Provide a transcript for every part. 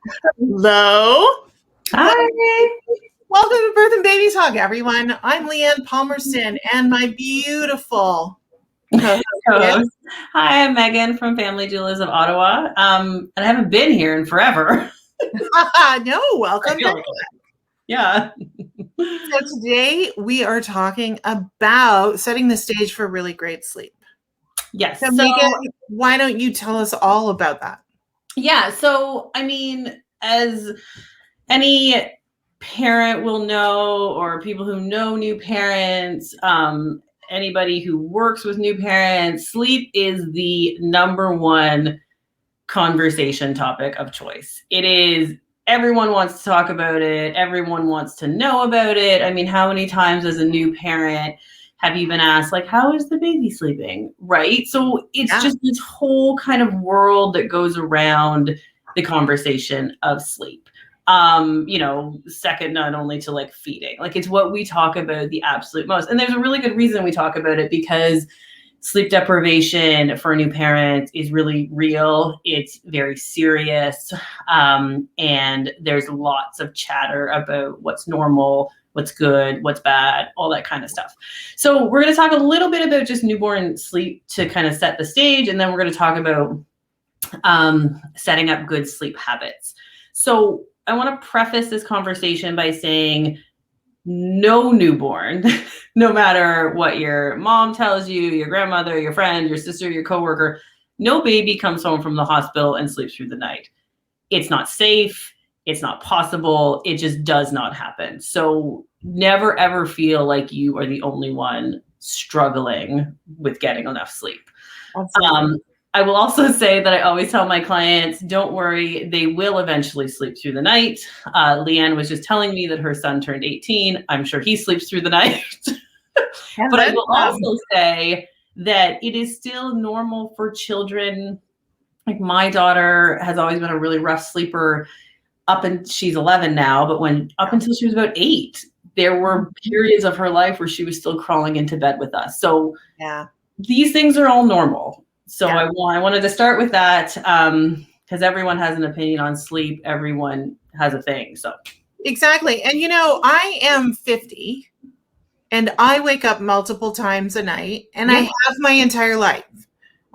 Hello. Hi. Welcome to Birth and Baby Talk, everyone. I'm Leanne Palmerston, and my beautiful co-host. Hi, I'm Meghan from Family Doulas of Ottawa. And I haven't been here in forever. No, welcome back. Yeah. So today we are talking about setting the stage for really great sleep. Yes. So Meghan, why don't you tell us all about that? Yeah. So, I mean, as any parent will know, or people who know new parents, anybody who works with new parents, sleep is the number one conversation topic of choice. It is. Everyone wants to talk about it. Everyone wants to know about it. I mean, how many times as a new parent have you been asked, like, how is the baby sleeping? Right. So it's just this whole kind of world that goes around the conversation of sleep. Second not only to like feeding. Like, it's what we talk about the absolute most. And there's a really good reason we talk about it, because sleep deprivation for a new parent is really real. It's very serious. And there's lots of chatter about what's normal, what's good, what's bad, all that kind of stuff. So we're going to talk a little bit about just newborn sleep to kind of set the stage. And then we're going to talk about setting up good sleep habits. So I want to preface this conversation by saying no newborn, no matter what your mom tells you, your grandmother, your friend, your sister, your coworker, no baby comes home from the hospital and sleeps through the night. It's not safe. It's not possible. It just does not happen. So never, ever feel like you are the only one struggling with getting enough sleep. I will also say that I always tell my clients, don't worry, they will eventually sleep through the night. Leanne was just telling me that her son turned 18. I'm sure he sleeps through the night. But I will also say that it is still normal for children. Like, my daughter has always been a really rough sleeper she's 11 now, but up until she was about 8, there were periods of her life where she was still crawling into bed with us. So these things are all normal. So I wanted to start with that, because everyone has an opinion on sleep. Everyone has a thing. So exactly. And I am 50 and I wake up multiple times a night, and I have my entire life.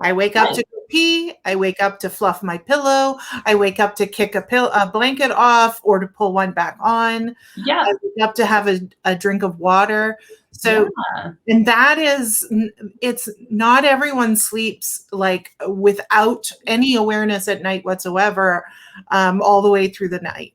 I wake up to pee. I wake up to fluff my pillow. I wake up to kick a blanket off or to pull one back on. Yeah. I wake up to have a drink of water. So, and that is, it's not everyone sleeps like without any awareness at night whatsoever, all the way through the night.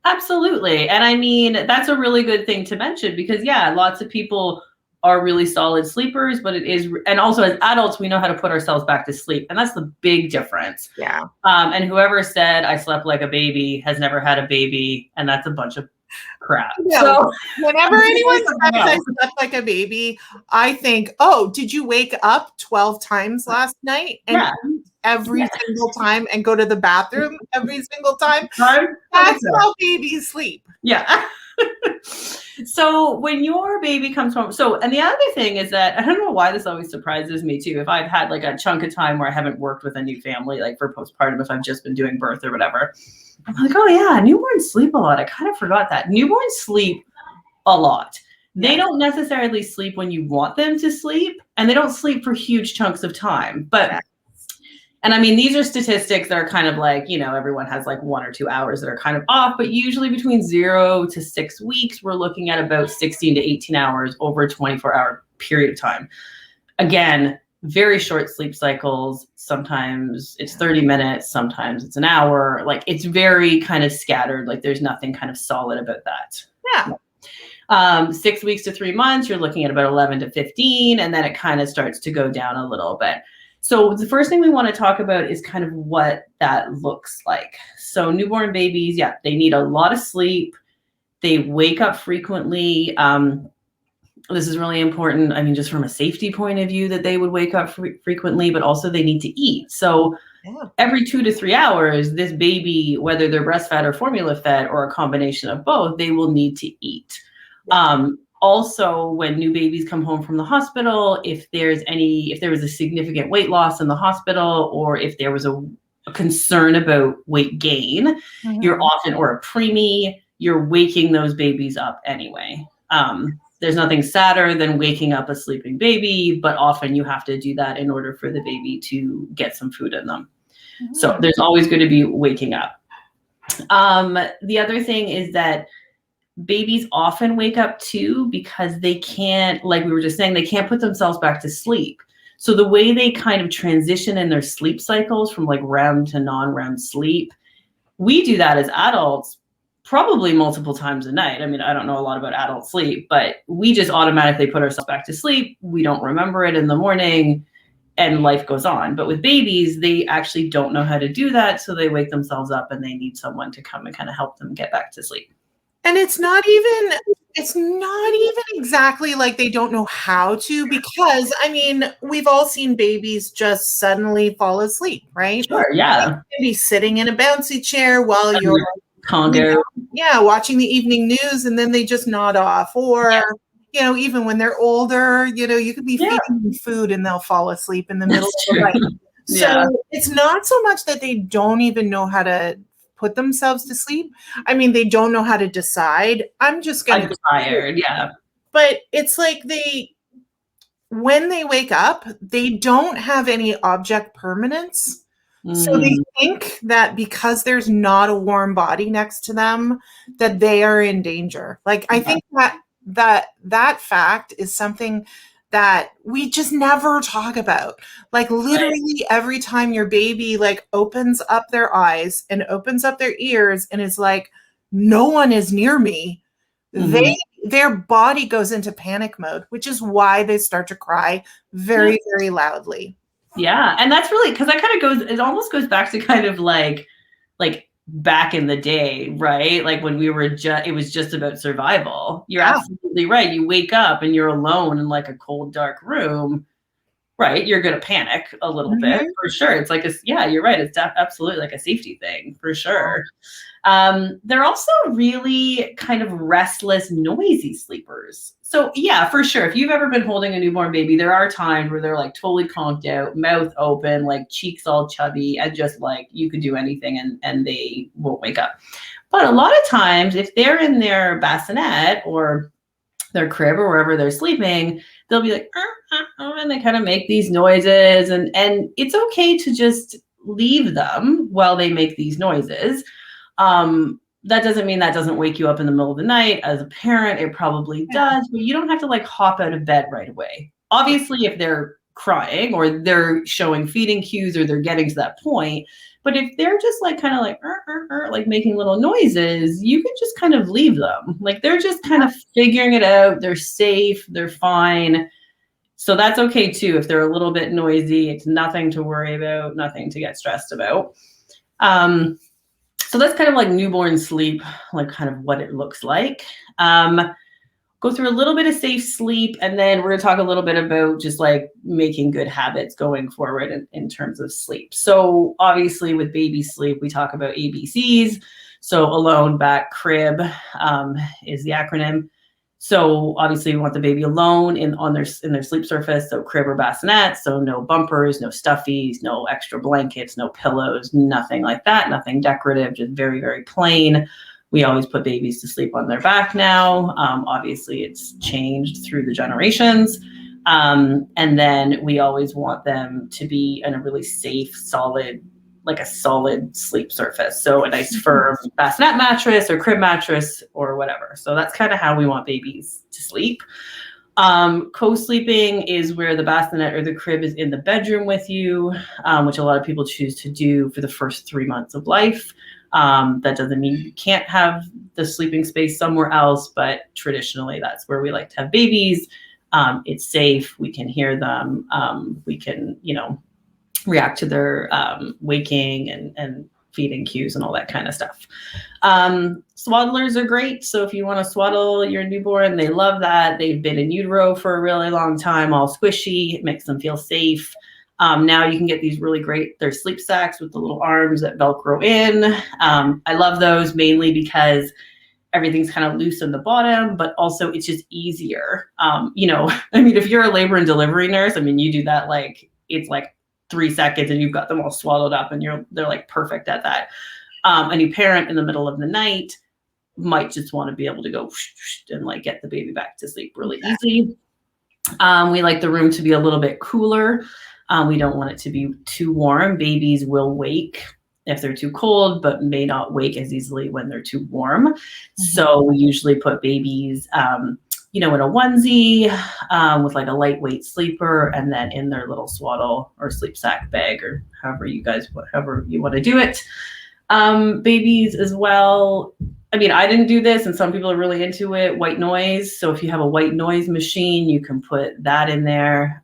Absolutely. And I mean, that's a really good thing to mention, because lots of people are really solid sleepers, but it is, and also as adults, we know how to put ourselves back to sleep. And that's the big difference. Yeah. And whoever said I slept like a baby has never had a baby. And that's a bunch of crap. No. So whenever anyone says I slept like a baby, I think, oh, did you wake up 12 times last night and eat every single time and go to the bathroom every single time? That's how babies sleep. Yeah. So when your baby comes home, and the other thing is that, I don't know why this always surprises me too. If I've had like a chunk of time where I haven't worked with a new family, like for postpartum, if I've just been doing birth or whatever, I'm like, oh yeah, newborns sleep a lot. I kind of forgot that. Newborns sleep a lot. They don't necessarily sleep when you want them to sleep, and they don't sleep for huge chunks of time. And I mean, these are statistics that are kind of like, everyone has like 1 or 2 hours that are kind of off, but usually between 0 to 6 weeks, we're looking at about 16 to 18 hours over a 24-hour period of time. Again, very short sleep cycles. Sometimes it's 30 minutes, sometimes it's an hour. Like, it's very kind of scattered. Like, there's nothing kind of solid about that. Yeah. 6 weeks to 3 months, you're looking at about 11 to 15, and then it kind of starts to go down a little bit. So the first thing we want to talk about is kind of what that looks like. So newborn babies, they need a lot of sleep. They wake up frequently. This is really important. I mean, just from a safety point of view, that they would wake up frequently, but also they need to eat. So every 2 to 3 hours, this baby, whether they're breastfed or formula fed or a combination of both, they will need to eat. Also, when new babies come home from the hospital, if there was a significant weight loss in the hospital, or if there was a concern about weight gain, you're often, or a preemie, you're waking those babies up anyway. There's nothing sadder than waking up a sleeping baby, but often you have to do that in order for the baby to get some food in them. So there's always going to be waking up. The other thing is that babies often wake up too because they can't, like we were just saying, they can't put themselves back to sleep. So the way they kind of transition in their sleep cycles from like REM to non-REM sleep, we do that as adults probably multiple times a night. I mean, I don't know a lot about adult sleep, but we just automatically put ourselves back to sleep. We don't remember it in the morning and life goes on. But with babies, they actually don't know how to do that. So they wake themselves up and they need someone to come and kind of help them get back to sleep. And it's not even exactly like they don't know how to, because I mean, we've all seen babies just suddenly fall asleep, right? Sure, yeah. They can be sitting in a bouncy chair while you're watching the evening news, and then they just nod off. Or even when they're older, you could be feeding them food and they'll fall asleep in the middle of the night. So it's not so much that they don't even know how to put themselves to sleep. I mean, they don't know how to decide, I'm just going to be tired. Yeah. But it's like when they wake up, they don't have any object permanence. So they think that because there's not a warm body next to them, that they are in danger. Like, I think that fact is something that we just never talk about. Like, literally every time your baby like opens up their eyes and opens up their ears and is like, no one is near me, their body goes into panic mode, which is why they start to cry very, very loudly. Yeah. And that's really, because that kind of it almost goes back to kind of like back in the day, right? Like when we were it was just about survival. You're absolutely right. You wake up and you're alone in like a cold, dark room, right? You're going to panic a little bit for sure. It's like, you're right. It's absolutely like a safety thing for sure. They're also really kind of restless, noisy sleepers. So yeah, for sure. If you've ever been holding a newborn baby, there are times where they're like totally conked out, mouth open, like cheeks all chubby, and just like you could do anything and they won't wake up. But a lot of times, if they're in their bassinet or their crib or wherever they're sleeping, they'll be like, and they kind of make these noises, and it's okay to just leave them while they make these noises. That doesn't mean that doesn't wake you up in the middle of the night. As a parent, it probably does, but you don't have to like hop out of bed right away. Obviously, if they're crying or they're showing feeding cues or they're getting to that point, but if they're just like kind of like like making little noises, you can just kind of leave them. Like they're just kind of figuring it out. They're safe. They're fine. So that's okay too. If they're a little bit noisy, it's nothing to worry about, nothing to get stressed about. So that's kind of like newborn sleep, like kind of what it looks like. Go through a little bit of safe sleep, and then we're going to talk a little bit about just like making good habits going forward in terms of sleep. So obviously with baby sleep, we talk about ABCs. So alone, back, crib is the acronym. So obviously we want the baby alone in their sleep surface, so crib or bassinet, so no bumpers, no stuffies, no extra blankets, no pillows, nothing like that, nothing decorative, just very, very plain. We always put babies to sleep on their back now. Obviously it's changed through the generations. And then we always want them to be in a really safe, solid sleep surface. So a nice firm bassinet mattress or crib mattress or whatever. So that's kind of how we want babies to sleep. Co-sleeping is where the bassinet or the crib is in the bedroom with you, which a lot of people choose to do for the first 3 months of life. That doesn't mean you can't have the sleeping space somewhere else, but traditionally that's where we like to have babies. It's safe. We can hear them. We can, react to their waking and feeding cues and all that kind of stuff. Swaddlers are great. So if you want to swaddle your newborn, they love that. They've been in utero for a really long time, all squishy. It makes them feel safe. Now you can get these really great, they're sleep sacks with the little arms that Velcro in. I love those mainly because everything's kind of loose on the bottom, but also it's just easier. If you're a labor and delivery nurse, you do that, it's like 3 seconds and you've got them all swaddled up and they're like perfect at that. A new parent in the middle of the night might just want to be able to go and like get the baby back to sleep really easy. We like the room to be a little bit cooler. We don't want it to be too warm. Babies will wake if they're too cold, but may not wake as easily when they're too warm. Mm-hmm. So we usually put babies, in a onesie with like a lightweight sleeper, and then in their little swaddle or sleep sack bag, or however you want to do it. Babies as well. I mean, I didn't do this, and some people are really into it. White noise. So if you have a white noise machine, you can put that in there,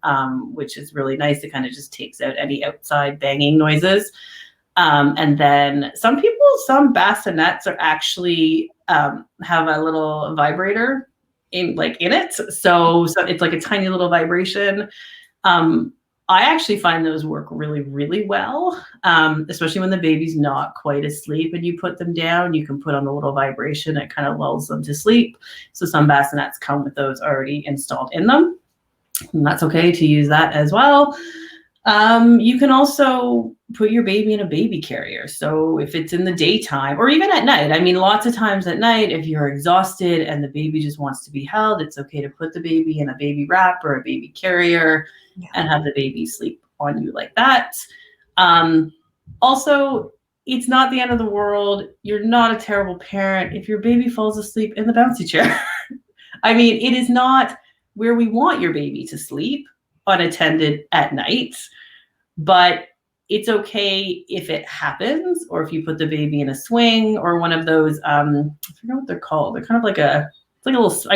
which is really nice. It kind of just takes out any outside banging noises. And then some bassinets are actually have a little vibrator in it. So it's like a tiny little vibration. I actually find those work really, really well, especially when the baby's not quite asleep and you put them down. You can put on the little vibration. It kind of lulls them to sleep. So some bassinets come with those already installed in them. And that's okay to use that as well. You can also put your baby in a baby carrier. So if it's in the daytime or even at night, I mean, lots of times at night, if you're exhausted and the baby just wants to be held, it's okay to put the baby in a baby wrap or a baby carrier and have the baby sleep on you like that. Also, it's not the end of the world. You're not a terrible parent if your baby falls asleep in the bouncy chair. I mean, it is not where we want your baby to sleep unattended at night, but it's okay if it happens, or if you put the baby in a swing or one of those, I forget what they're called. They're kind of like I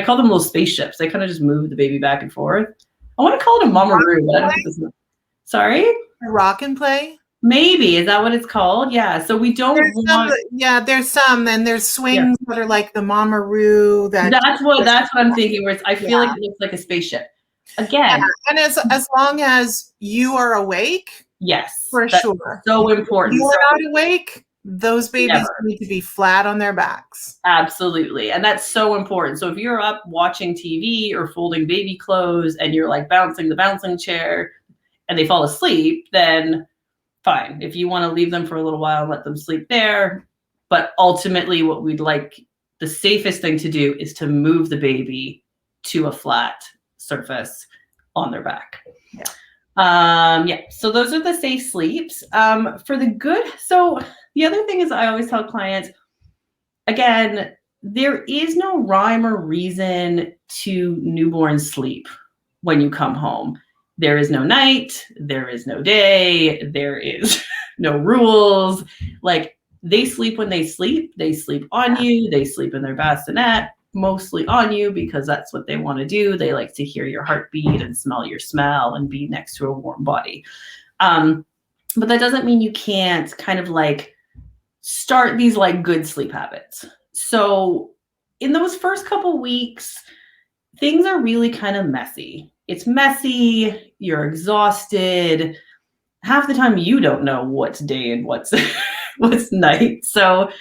call them little spaceships. They kind of just move the baby back and forth. I want to call it a mama-roo, but I don't think it's sorry? A rock and play? Maybe. Is that what it's called? Yeah. So we don't there's some, and there's swings that are like the mama-roo. That's what I'm thinking, where I feel like it looks like a spaceship. Again. Yeah. And as long as you are awake. Yes. For sure. So important. If you are not awake, those babies need to be flat on their backs. Absolutely. And that's so important. So if you're up watching TV or folding baby clothes and you're like bouncing the bouncing chair and they fall asleep, then fine. If you want to leave them for a little while, let them sleep there. But ultimately what we'd like, the safest thing to do is to move the baby to a flat surface on their back. So those are the safe sleeps. For the good, so the other thing is I always tell clients, again, there is no rhyme or reason to newborn sleep when you come home. There is no night, there is no day, there is no rules. Like, they sleep when they sleep on you, they sleep in their bassinet, mostly on you, because that's what they want to do. They like to hear your heartbeat and smell your smell and be next to a warm body. But that doesn't mean you can't kind of like start these like good sleep habits. So in those first couple weeks, things are really kind of messy. It's messy, you're exhausted. Half the time you don't know what's day and what's night. So,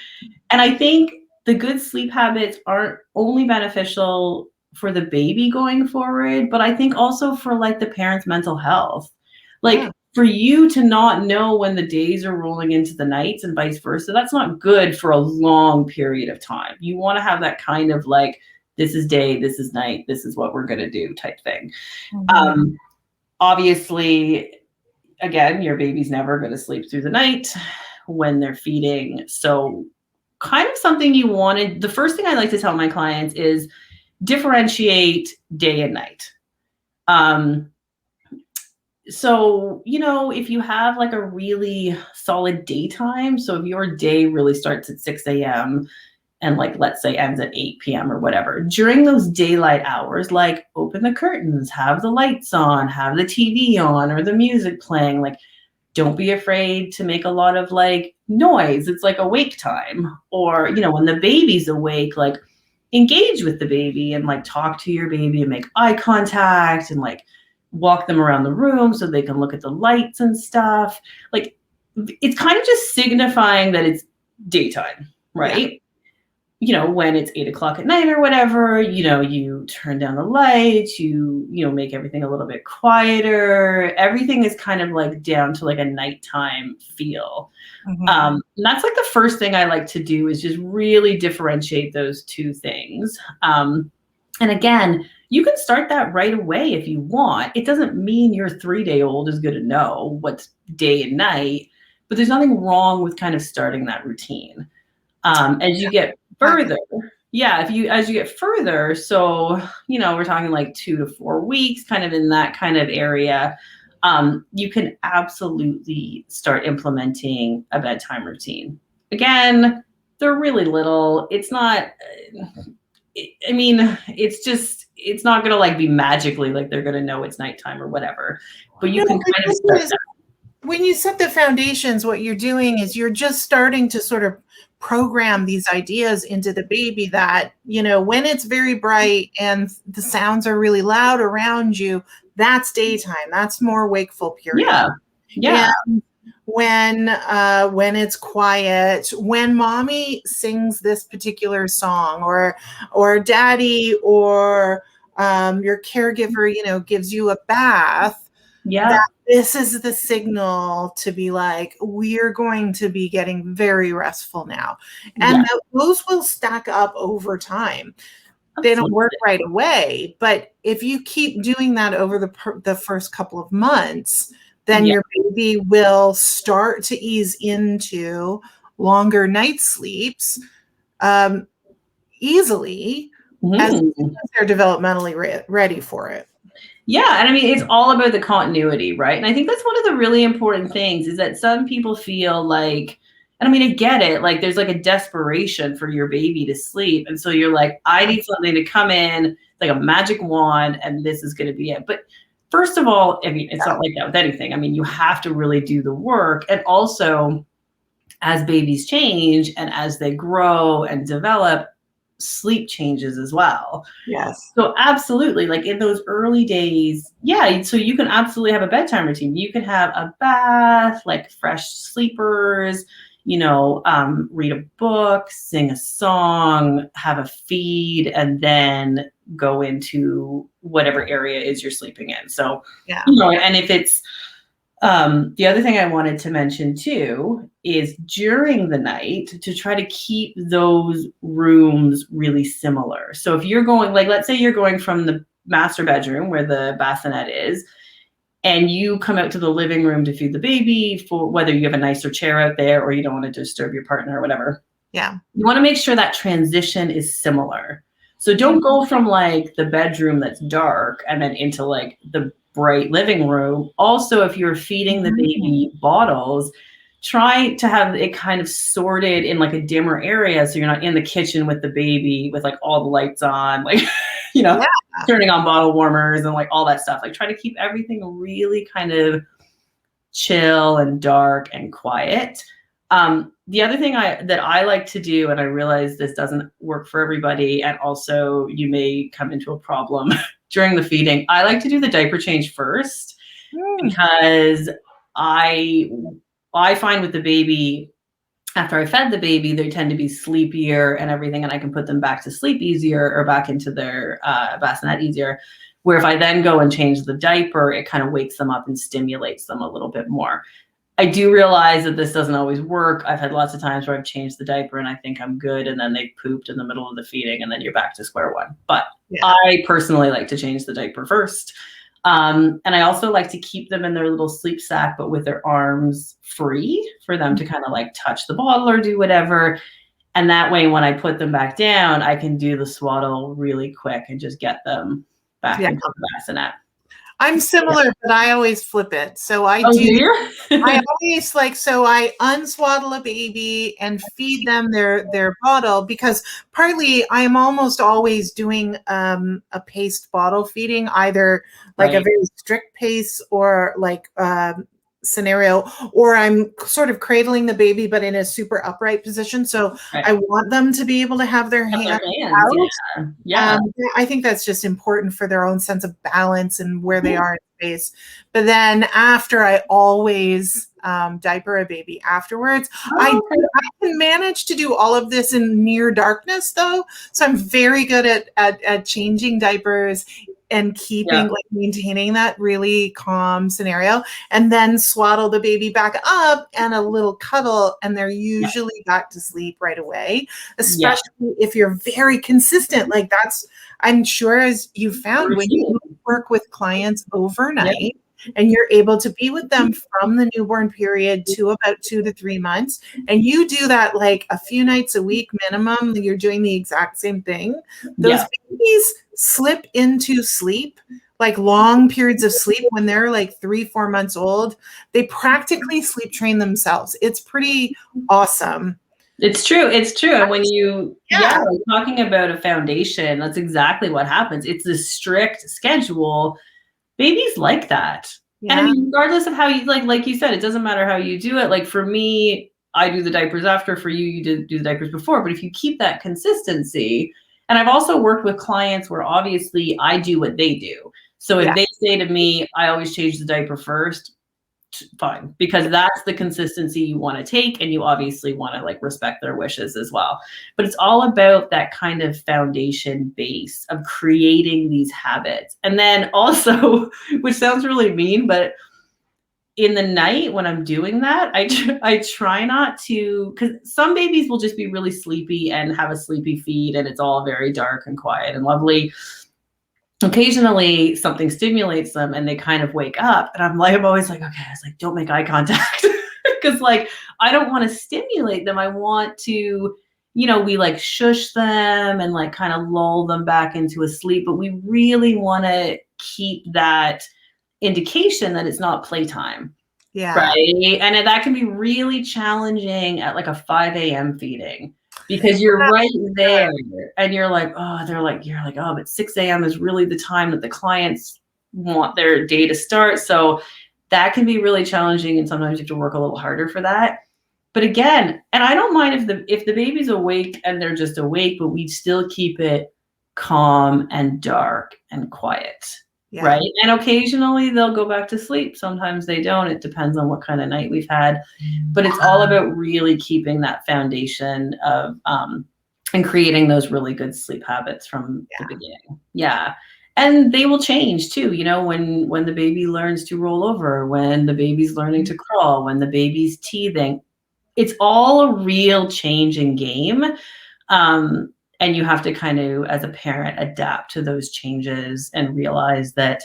and I think the good sleep habits aren't only beneficial for the baby going forward, but I think also for like the parent's mental health. Like, for you to not know when the days are rolling into the nights and vice versa, that's not good for a long period of time. You want to have that kind of like, this is day, this is night, this is what we're going to do type thing. Mm-hmm. Obviously, again, your baby's never going to sleep through the night when they're feeding. So kind of something you wanted, the first thing I like to tell my clients is differentiate day and night. So, if you have like a really solid daytime, so if your day really starts at 6 a.m. and like, let's say ends at 8 p.m. or whatever, during those daylight hours, like open the curtains, have the lights on, have the TV on or the music playing. Like, don't be afraid to make a lot of like noise. It's like awake time. Or, when the baby's awake, like engage with the baby and like talk to your baby and make eye contact and like walk them around the room so they can look at the lights and stuff. Like, it's kind of just signifying that it's daytime, right? when it's 8 o'clock at night or whatever, you turn down the lights, you make everything a little bit quieter. Everything is kind of like down to like a nighttime feel. And that's like the first thing I like to do is just really differentiate those two things. And again, you can start that right away if you want. It doesn't mean your 3-day-old is going to know what's day and night, but there's nothing wrong with kind of starting that routine. As you get further, as you get further, so, we're talking like 2 to 4 weeks, kind of in that kind of area, you can absolutely start implementing a bedtime routine. Again, they're really little. It's not, it's not going to like be magically like they're going to know it's nighttime or whatever, but you can kind of start that. When you set the foundations, what you're doing is you're just starting to sort of program these ideas into the baby that, when it's very bright and the sounds are really loud around you, that's daytime. That's more wakeful period. Yeah. And when it's quiet, when mommy sings this particular song or daddy or your caregiver, gives you a bath, that this is the signal to be like, we're going to be getting very restful now. And those will stack up over time. They don't work right away, but if you keep doing that over the first couple of months, then your baby will start to ease into longer night sleeps easily as soon as they're developmentally ready for it. Yeah. And I mean, it's all about the continuity, right? And I think that's one of the really important things is that some people feel like, and I mean, I get it. Like there's like a desperation for your baby to sleep. And so you're like, I need something to come in like a magic wand and this is going to be it. But first of all, I mean, it's not like that with anything. I mean, you have to really do the work. And also as babies change and as they grow and develop, sleep changes as well. Yes. So absolutely, like in those early days, so you can absolutely have a bedtime routine. You can have a bath, like fresh sleepers, read a book, sing a song, have a feed, and then go into whatever area is you're sleeping in. So, and if it's, the other thing I wanted to mention too is during the night to try to keep those rooms really similar. So if you're going, like, let's say you're going from the master bedroom where the bassinet is, and you come out to the living room to feed the baby, for whether you have a nicer chair out there or you don't want to disturb your partner or whatever. Yeah. You want to make sure that transition is similar. So don't go from like the bedroom that's dark and then into like the bright living room. Also, if you're feeding the baby bottles, try to have it kind of sorted in like a dimmer area. So you're not in the kitchen with the baby with like all the lights on, like, turning on bottle warmers and like all that stuff. Like try to keep everything really kind of chill and dark and quiet. The other thing that I like to do, and I realize this doesn't work for everybody, and also you may come into a problem during the feeding, I like to do the diaper change first because I find with the baby, after I fed the baby, they tend to be sleepier and everything, and I can put them back to sleep easier or back into their bassinet easier. Where if I then go and change the diaper, it kind of wakes them up and stimulates them a little bit more. I do realize that this doesn't always work. I've had lots of times where I've changed the diaper and I think I'm good, and then they pooped in the middle of the feeding and then you're back to square one. But I personally like to change the diaper first. And I also like to keep them in their little sleep sack, but with their arms free for them to kind of like touch the bottle or do whatever. And that way, when I put them back down, I can do the swaddle really quick and just get them back into the bassinet. I'm similar, but I always flip it. So I unswaddle a baby and feed them their bottle, because partly I'm almost always doing a paced bottle feeding, either like a very strict pace or like scenario, or I'm sort of cradling the baby but in a super upright position. So I want them to be able to have their hands out. I think that's just important for their own sense of balance and where they are in space. But then after, I always diaper a baby afterwards. I can manage to do all of this in near darkness though. So I'm very good at changing diapers and keeping like maintaining that really calm scenario, and then swaddle the baby back up and a little cuddle, and they're usually back to sleep right away, especially if you're very consistent. Like that's, I'm sure, as you found when you work with clients overnight and you're able to be with them from the newborn period to about 2 to 3 months, and you do that like a few nights a week minimum, you're doing the exact same thing. Those babies slip into sleep, like long periods of sleep when they're like 3-4 months old. They practically sleep train themselves. It's pretty awesome. It's true. It's true. And when you, like talking about a foundation, that's exactly what happens. It's a strict schedule. Babies like that. And I mean, regardless of how you, like you said, it doesn't matter how you do it. Like for me, I do the diapers after. For you, you did do the diapers before. But if you keep that consistency, and I've also worked with clients where obviously I do what they do. So if they say to me, I always change the diaper first, fine, because that's the consistency you want to take, and you obviously want to like respect their wishes as well. But it's all about that kind of foundation base of creating these habits. And then also, which sounds really mean, but in the night when I'm doing that, I try not to, because some babies will just be really sleepy and have a sleepy feed, and it's all very dark and quiet and lovely. Occasionally something stimulates them and they kind of wake up, and I'm always like, okay, I was like, don't make eye contact, because like I don't want to stimulate them. I want to, we like shush them and like kind of lull them back into a sleep, but we really want to keep that indication that it's not playtime. Right. And that can be really challenging at like a 5 a.m. feeding, because you're right there and you're like, oh, you're like, oh, but 6 a.m. is really the time that the clients want their day to start. So that can be really challenging. And sometimes you have to work a little harder for that. But again, and I don't mind if the baby's awake and they're just awake, but we still keep it calm and dark and quiet. Right. And occasionally they'll go back to sleep. Sometimes they don't. It depends on what kind of night we've had. But it's all about really keeping that foundation of and creating those really good sleep habits from the beginning. Yeah. And they will change too, when the baby learns to roll over, when the baby's learning to crawl, when the baby's teething. It's all a real changing game. And you have to kind of, as a parent, adapt to those changes and realize that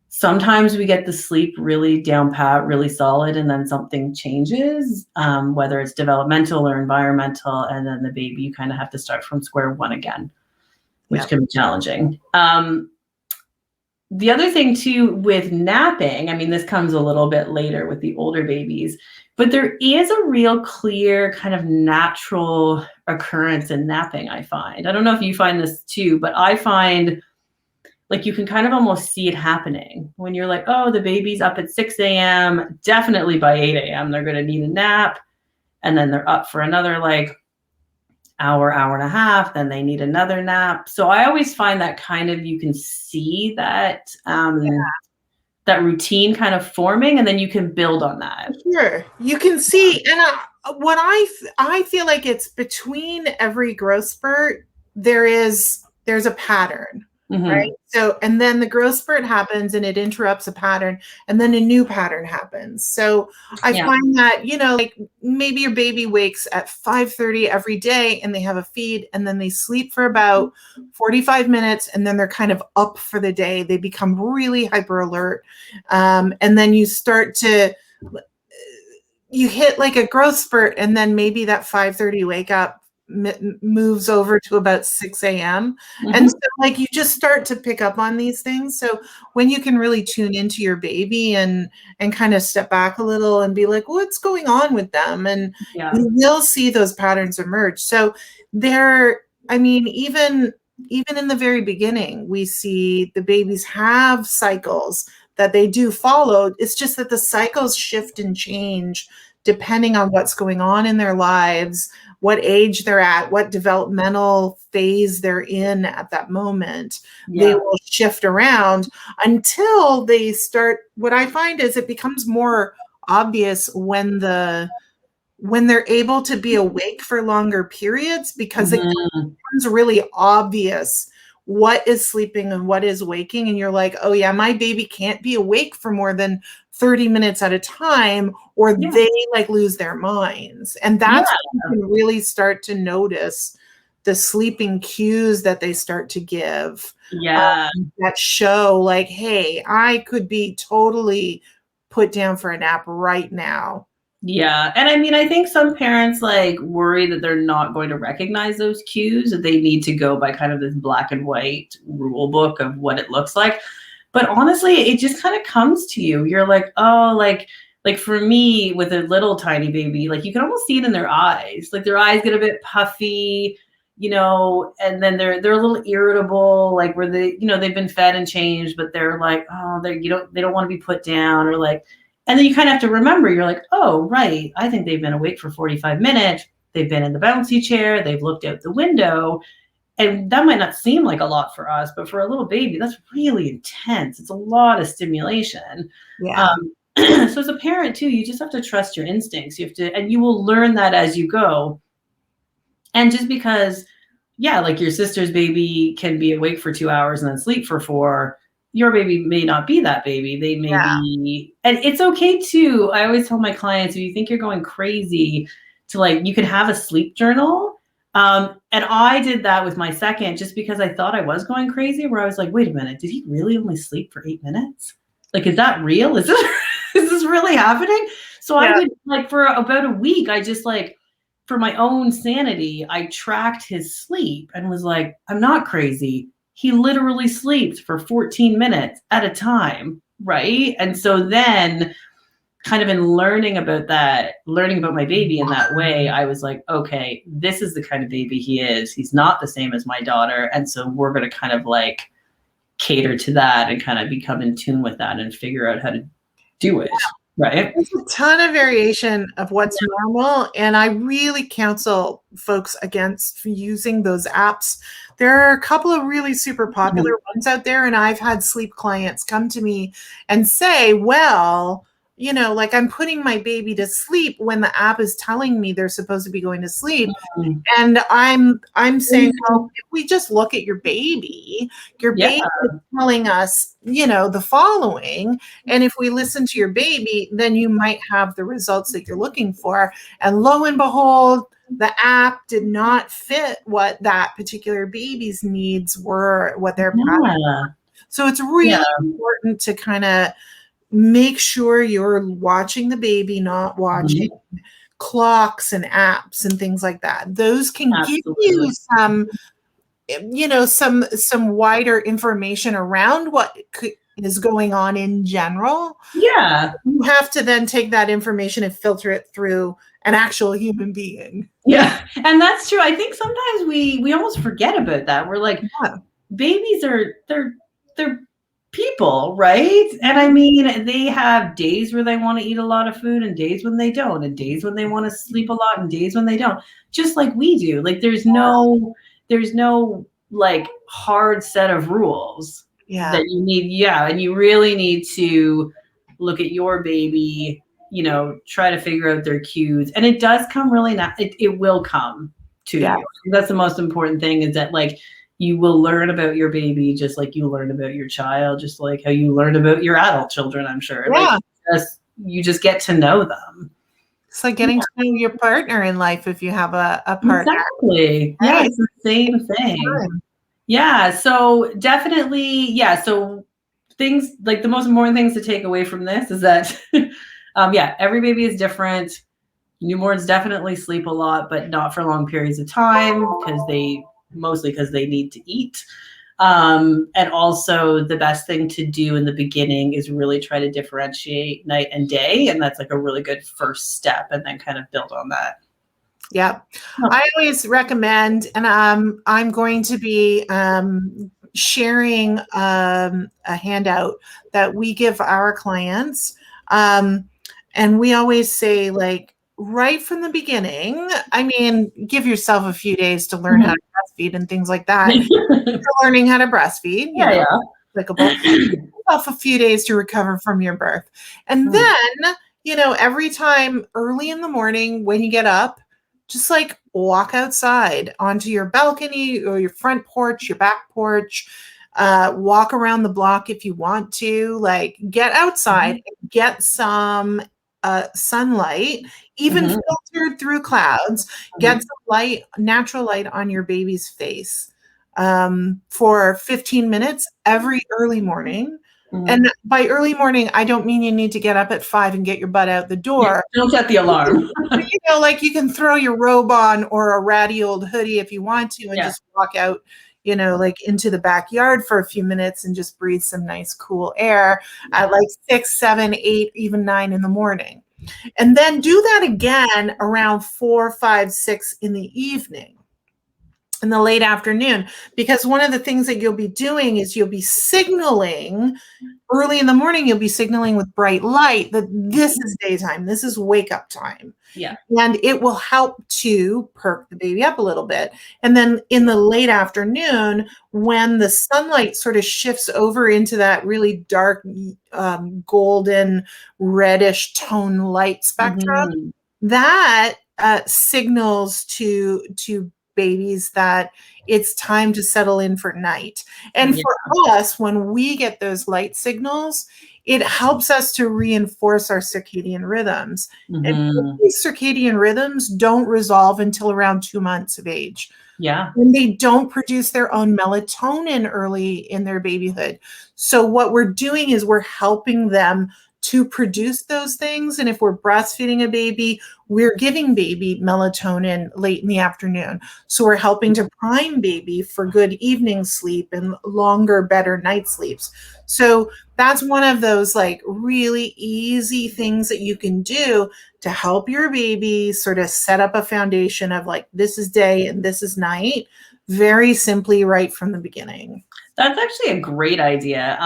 sometimes we get the sleep really down pat, really solid, and then something changes, whether it's developmental or environmental, and then the baby, you kind of have to start from square one again, which can be challenging. The other thing too with napping, I mean, this comes a little bit later with the older babies, but there is a real clear kind of natural occurrence in napping, I find. I don't know if you find this too, but I find like you can kind of almost see it happening when you're like, oh, the baby's up at 6 a.m. Definitely by 8 a.m. they're going to need a nap. And then they're up for another like hour and a half. Then they need another nap. So I always find that kind of, you can see that, that routine kind of forming, and then you can build on that. Sure. You can see. And what I feel like it's between every growth spurt, there's a pattern. Right. So, and then the growth spurt happens and it interrupts a pattern, and then a new pattern happens. So I find that, like maybe your baby wakes at 5:30 every day and they have a feed, and then they sleep for about 45 minutes, and then they're kind of up for the day. They become really hyper alert. And then you hit like a growth spurt, and then maybe that 5:30 wake up moves over to about 6 a.m. And so like you just start to pick up on these things. So when you can really tune into your baby and kind of step back a little and be like, what's going on with them? And you will see those patterns emerge. So even in the very beginning, we see the babies have cycles that they do follow. It's just that the cycles shift and change depending on what's going on in their lives, what age they're at, what developmental phase they're in at that moment. They will shift around until they start. What I find is it becomes more obvious when they're able to be awake for longer periods, because it becomes really obvious what is sleeping and what is waking. And you're like, oh yeah, my baby can't be awake for more than 30 minutes at a time, or they like lose their minds. And that's when you can really start to notice the sleeping cues that they start to give. That show like, hey, I could be totally put down for a nap right now. Yeah. And I mean, I think some parents like worry that they're not going to recognize those cues, that they need to go by kind of this black and white rule book of what it looks like. But honestly, it just kind of comes to you. You're like, oh, like for me with a little tiny baby, like you can almost see it in their eyes. Like their eyes get a bit puffy, and then they're a little irritable, like where they, they've been fed and changed, but they're like, oh, they don't want to be put down, or like. And then you kind of have to remember, you're like, oh, right, I think they've been awake for 45 minutes. They've been in the bouncy chair. They've looked out the window. And that might not seem like a lot for us, but for a little baby, that's really intense. It's a lot of stimulation. Yeah. So as a parent, too, you just have to trust your instincts. You have to, and you will learn that as you go. And just because, like your sister's baby can be awake for 2 hours and then sleep for 4, your baby may not be that baby. They may be, and it's okay too. I always tell my clients, if you think you're going crazy, to like, you can have a sleep journal. And I did that with my second, just because I thought I was going crazy, where I was like, wait a minute, did he really only sleep for 8 minutes? Like, is that real? Is this really happening? So I would like, for about a week, I just like, for my own sanity, I tracked his sleep and was like, I'm not crazy. He literally sleeps for 14 minutes at a time, right? And so then kind of in learning about my baby in that way, I was like, okay, this is the kind of baby he is. He's not the same as my daughter. And so we're going to kind of like cater to that and kind of become in tune with that and figure out how to do it. Right. There's a ton of variation of what's normal. And I really counsel folks against using those apps. There are a couple of really super popular ones out there. And I've had sleep clients come to me and say, well, like I'm putting my baby to sleep when the app is telling me they're supposed to be going to sleep. And I'm saying, well, if we just look at your baby is telling us, the following. And if we listen to your baby, then you might have the results that you're looking for. And lo and behold, the app did not fit what that particular baby's needs were, what their patterns were. So it's really important to kind of make sure you're watching the baby, not watching clocks and apps and things like that. Those can give you some, some wider information around what is going on in general. Yeah. You have to then take that information and filter it through an actual human being. Yeah. And that's true. I think sometimes we almost forget about that. We're like, babies they're people, right? And I mean, they have days where they want to eat a lot of food and days when they don't, and days when they want to sleep a lot and days when they don't, just like we do. Like there's no like hard set of rules that you need. And you really need to look at your baby, try to figure out their cues. And it does come really it will come to you. That's the most important thing, is that like you will learn about your baby just like you learn about your child, just like how you learn about your adult children, I'm sure. Yeah. Like, you just get to know them. It's like getting to know your partner in life if you have a partner. Exactly. Right? Yeah, it's the same thing. Yeah. So definitely, so things like the most important things to take away from this is that, every baby is different. Newborns definitely sleep a lot, but not for long periods of time, mostly because they need to eat. And also the best thing to do in the beginning is really try to differentiate night and day. And that's like a really good first step, and then kind of build on that. Yeah. I always recommend, and I'm going to be sharing a handout that we give our clients. And we always say, like, right from the beginning, I mean, give yourself a few days to learn how to breastfeed and things like that. Learning how to breastfeed, applicable. Off a few days to recover from your birth. And then, every time early in the morning when you get up, just like walk outside onto your balcony or your front porch, your back porch, walk around the block if you want to, like get outside and get some sunlight, even filtered through clouds, get some light, natural light on your baby's face for 15 minutes every early morning. And by early morning, I don't mean you need to get up at 5 and get your butt out the door. Don't set the alarm. Like you can throw your robe on or a ratty old hoodie if you want to and just walk out, like into the backyard for a few minutes and just breathe some nice cool air at like 6, 7, 8, even 9 in the morning. And then do that again around 4, 5, 6 in the evening. In the late afternoon, because one of the things that you'll be doing is you'll be signaling early in the morning, you'll be signaling with bright light that this is daytime, this is wake up time. Yeah. And it will help to perk the baby up a little bit. And then in the late afternoon, when the sunlight sort of shifts over into that really dark, golden, reddish tone light spectrum, that signals to babies that it's time to settle in for night. And for us, when we get those light signals, it helps us to reinforce our circadian rhythms. And these circadian rhythms don't resolve until around 2 months of age. Yeah. And they don't produce their own melatonin early in their babyhood. So what we're doing is we're helping them to produce those things. And if we're breastfeeding a baby, we're giving baby melatonin late in the afternoon. So we're helping to prime baby for good evening sleep and longer, better night sleeps. So that's one of those like really easy things that you can do to help your baby sort of set up a foundation of like, this is day and this is night, very simply right from the beginning. That's actually a great idea.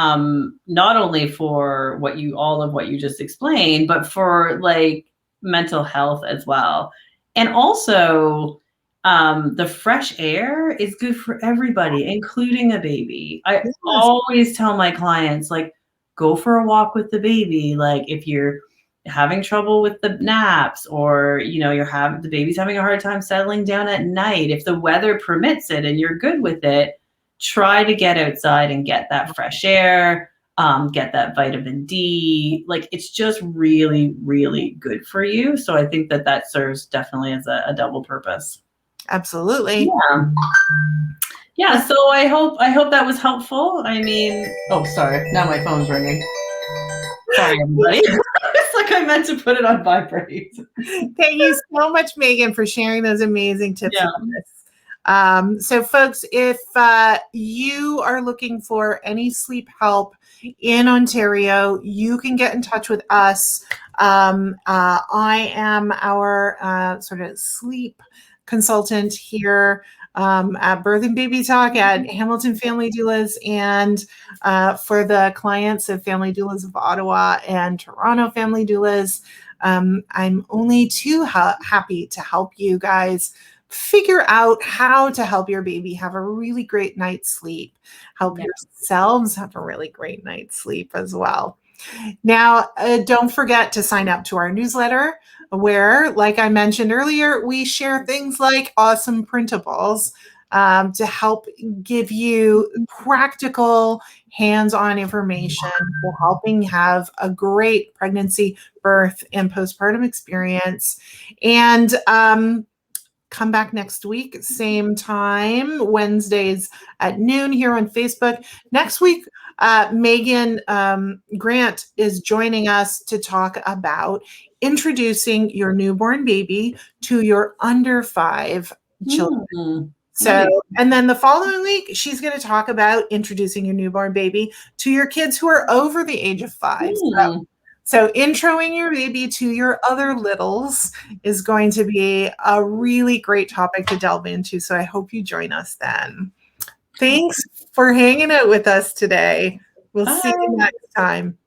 Not only for all of what you just explained, but for like mental health as well. And also, the fresh air is good for everybody, including a baby. I always tell my clients, like, go for a walk with the baby. Like if you're having trouble with the naps or, the baby's having a hard time settling down at night, if the weather permits it and you're good with it, try to get outside and get that fresh air, get that vitamin D. Like it's just really, really good for you. So I think that serves definitely as a double purpose. Absolutely. Yeah. So I hope that was helpful. I mean, oh, sorry. Now my phone's ringing. Sorry, everybody. It's like I meant to put it on vibrate. Thank you so much, Megan, for sharing those amazing tips on this. So folks, if you are looking for any sleep help in Ontario, you can get in touch with us. I am our sort of sleep consultant here at Birth and Baby Talk at Hamilton Family Doulas, and for the clients of Family Doulas of Ottawa and Toronto Family Doulas, I'm only too happy to help you guys figure out how to help your baby have a really great night's sleep, help yourselves have a really great night's sleep as well. Now, don't forget to sign up to our newsletter where, like I mentioned earlier, we share things like awesome printables to help give you practical hands-on information for helping have a great pregnancy, birth, and postpartum experience. And come back next week, same time, Wednesdays at noon here on Facebook. Next week, Megan Grant is joining us to talk about introducing your newborn baby to your under 5 children. So, and then the following week, she's going to talk about introducing your newborn baby to your kids who are over the age of 5. So introing your baby to your other littles is going to be a really great topic to delve into. So I hope you join us then. Thanks for hanging out with us today. We'll see you next time.